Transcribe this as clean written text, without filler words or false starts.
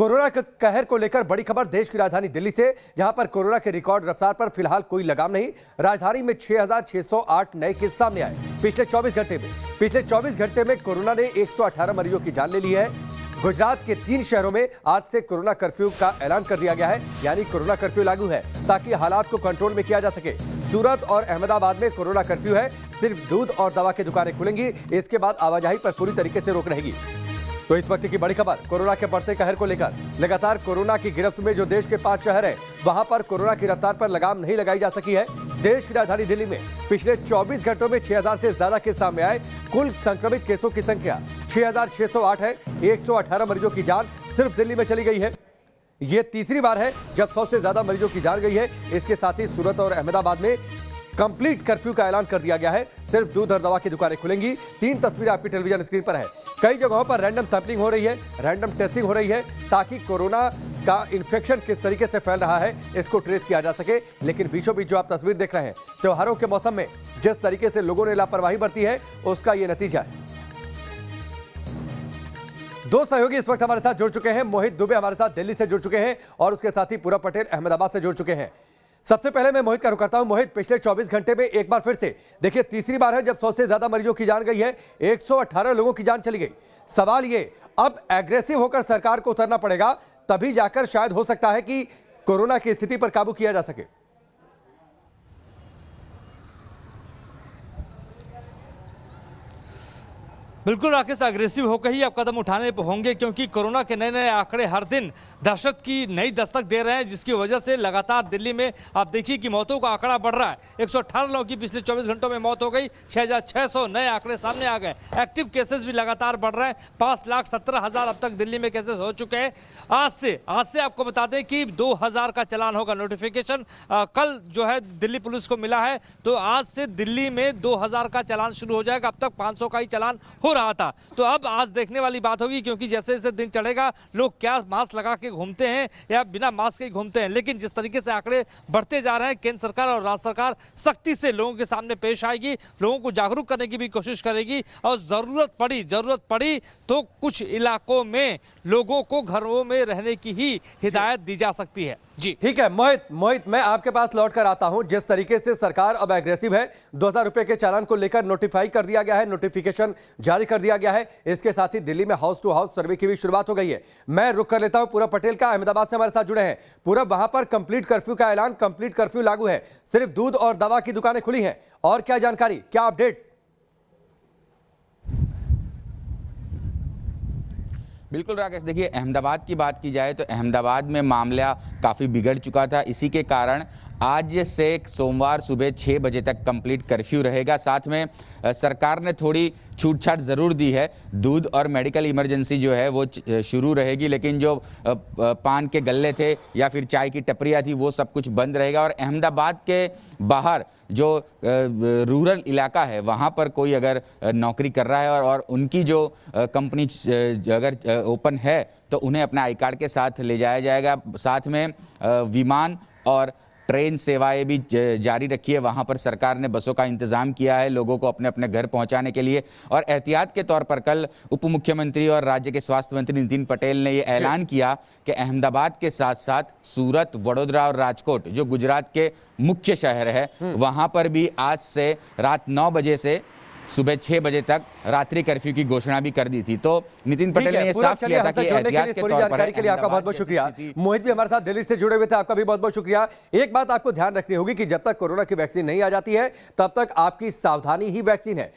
Corona के कहर को लेकर बड़ी खबर देश की राजधानी दिल्ली से, जहां पर कोरोना के रिकॉर्ड रफ्तार पर फिलहाल कोई लगाम नहीं। राजधानी में 6,608 नए केस सामने आए पिछले 24 घंटे में कोरोना ने 118 मरीजों की जान ले ली है। गुजरात के 3 शहरों में आज से कोरोना कर्फ्यू का ऐलान कर दिया गया है, यानी कोरोना कर्फ्यू लागू है ताकि हालात को कंट्रोल में किया जा सके। सूरत और अहमदाबाद में कोरोना कर्फ्यू है, सिर्फ दूध और दवा की दुकानें खुलेंगी, इसके बाद आवाजाही पर पूरी तरीके से रोक रहेगी। तो इस वक्त की बड़ी खबर कोरोना के बढ़ते कहर को लेकर। लगातार कोरोना की गिरफ्त में जो देश के 5 शहर हैं, वहां पर कोरोना की रफ्तार पर लगाम नहीं लगाई जा सकी है। देश की राजधानी दिल्ली में पिछले 24 घंटों में 6,000 से ज्यादा केस सामने आए। कुल संक्रमित केसों की संख्या 6,608 है। 118 मरीजों की जान सिर्फ दिल्ली में चली गई है। ये तीसरी बार है जब 100 से ज्यादा मरीजों की जान गई है। इसके साथ ही सूरत और अहमदाबाद में कंप्लीट कर्फ्यू का ऐलान कर दिया गया है। सिर्फ दूध और दवा की दुकानें खुलेंगी। 3 तस्वीरें आपकी टेलीविजन स्क्रीन पर है। कई जगहों पर रैंडम सैंपलिंग हो रही है, रैंडम टेस्टिंग हो रही है, ताकि कोरोना का इन्फेक्शन किस तरीके से फैल रहा है इसको ट्रेस किया जा सके। लेकिन बीचों बीच जो आप तस्वीर देख रहे हैं, त्योहारों के मौसम में जिस तरीके से लोगों ने लापरवाही बरती है, उसका यह नतीजा है। 2 सहयोगी इस वक्त हमारे साथ जुड़ चुके हैं। मोहित दुबे हमारे साथ दिल्ली से जुड़ चुके हैं और उसके साथ ही पूरब पटेल अहमदाबाद से जुड़ चुके हैं। सबसे पहले मैं मोहित का रुख करता हूं। मोहित, पिछले 24 घंटे में एक बार फिर से देखिए तीसरी बार है जब 100 से ज्यादा मरीजों की जान गई है। 118 लोगों की जान चली गई। सवाल ये, अब एग्रेसिव होकर सरकार को उतरना पड़ेगा, तभी जाकर शायद हो सकता है कि कोरोना की स्थिति पर काबू किया जा सके। बिल्कुल राकेश, अग्रेसिव होकर ही अब कदम उठाने होंगे, क्योंकि कोरोना के नए नए आंकड़े हर दिन दहशत की नई दस्तक दे रहे हैं, जिसकी वजह से लगातार दिल्ली में आप देखिए कि मौतों का आंकड़ा बढ़ रहा है। 118 लोगों की पिछले 24 घंटों में मौत हो गई। 6,600 नए आंकड़े सामने आ गए। एक्टिव केसेस भी लगातार बढ़ रहे हैं। 5,17,000 अब तक दिल्ली में केसेस हो चुके हैं। आज से आपको बता दें कि 2,000 का चालान होगा। नोटिफिकेशन कल जो है दिल्ली पुलिस को मिला है, तो आज से दिल्ली में 2,000 का चालान शुरू हो जाएगा। अब तक 500 का ही चालान हो रहा था। तो अब आज देखने वाली बात होगी, क्योंकि जैसे जैसे दिन चढ़ेगा लोग क्या मास्क लगा के घूमते हैं या बिना मास्क के घूमते हैं। लेकिन जिस तरीके से आंकड़े बढ़ते जा रहे हैं, केंद्र सरकार और राज्य सरकार सख्ती से लोगों के सामने पेश आएगी, लोगों को जागरूक करने की भी कोशिश करेगी और जरूरत पड़ी तो कुछ इलाकों में लोगों को घरों में रहने की ही हिदायत दी जा सकती है। जी ठीक है मोहित, मैं आपके पास लौट कर आता हूं। जिस तरीके से सरकार अब एग्रेसिव है, 2,000 रुपए के चालान को लेकर नोटिफाई कर दिया गया है, नोटिफिकेशन जारी कर दिया गया है। इसके साथ ही दिल्ली में हाउस टू हाउस सर्वे की भी शुरुआत हो गई है। मैं रुक कर लेता हूं पूरब पटेल का, अहमदाबाद से हमारे साथ जुड़े हैं। पूरब, वहां पर कंप्लीट कर्फ्यू का ऐलान, कंप्लीट कर्फ्यू लागू है, सिर्फ दूध और दवा की दुकानें खुली हैं, और क्या जानकारी, क्या अपडेट? बिल्कुल राकेश, देखिए अहमदाबाद की बात की जाए तो अहमदाबाद में मामला काफ़ी बिगड़ चुका था। इसी के कारण आज से सोमवार सुबह 6 बजे तक कंप्लीट कर्फ्यू रहेगा। साथ में सरकार ने थोड़ी छूट छाट ज़रूर दी है। दूध और मेडिकल इमरजेंसी जो है वो शुरू रहेगी, लेकिन जो पान के गल्ले थे या फिर चाय की टपरियाँ थी वो सब कुछ बंद रहेगा। और अहमदाबाद के बाहर जो रूरल इलाका है वहाँ पर कोई अगर नौकरी कर रहा है और उनकी जो कंपनी अगर ओपन है तो उन्हें अपना आई कार्ड के साथ ले जाया जाएगा। साथ में विमान और ट्रेन सेवाएं भी जारी रखी है। वहाँ पर सरकार ने बसों का इंतजाम किया है लोगों को अपने अपने घर पहुँचाने के लिए। और एहतियात के तौर पर कल उप मुख्यमंत्री और राज्य के स्वास्थ्य मंत्री नितिन पटेल ने ये ऐलान किया कि अहमदाबाद के साथ साथ सूरत, वडोदरा और राजकोट जो गुजरात के मुख्य शहर है, वहाँ पर भी आज से रात 9 बजे से सुबह 6 बजे तक रात्रि कर्फ्यू की घोषणा भी कर दी थी। तो नितिन पटेल ने यह साफ किया था कि एहतियात के तौर पर के लिए आपका बहुत बहुत शुक्रिया। मोहित भी हमारे साथ दिल्ली से जुड़े हुए थे, आपका भी बहुत बहुत शुक्रिया। एक बात आपको ध्यान रखनी होगी कि जब तक कोरोना की वैक्सीन नहीं आ जाती है, तब तक आपकी सावधानी ही वैक्सीन है।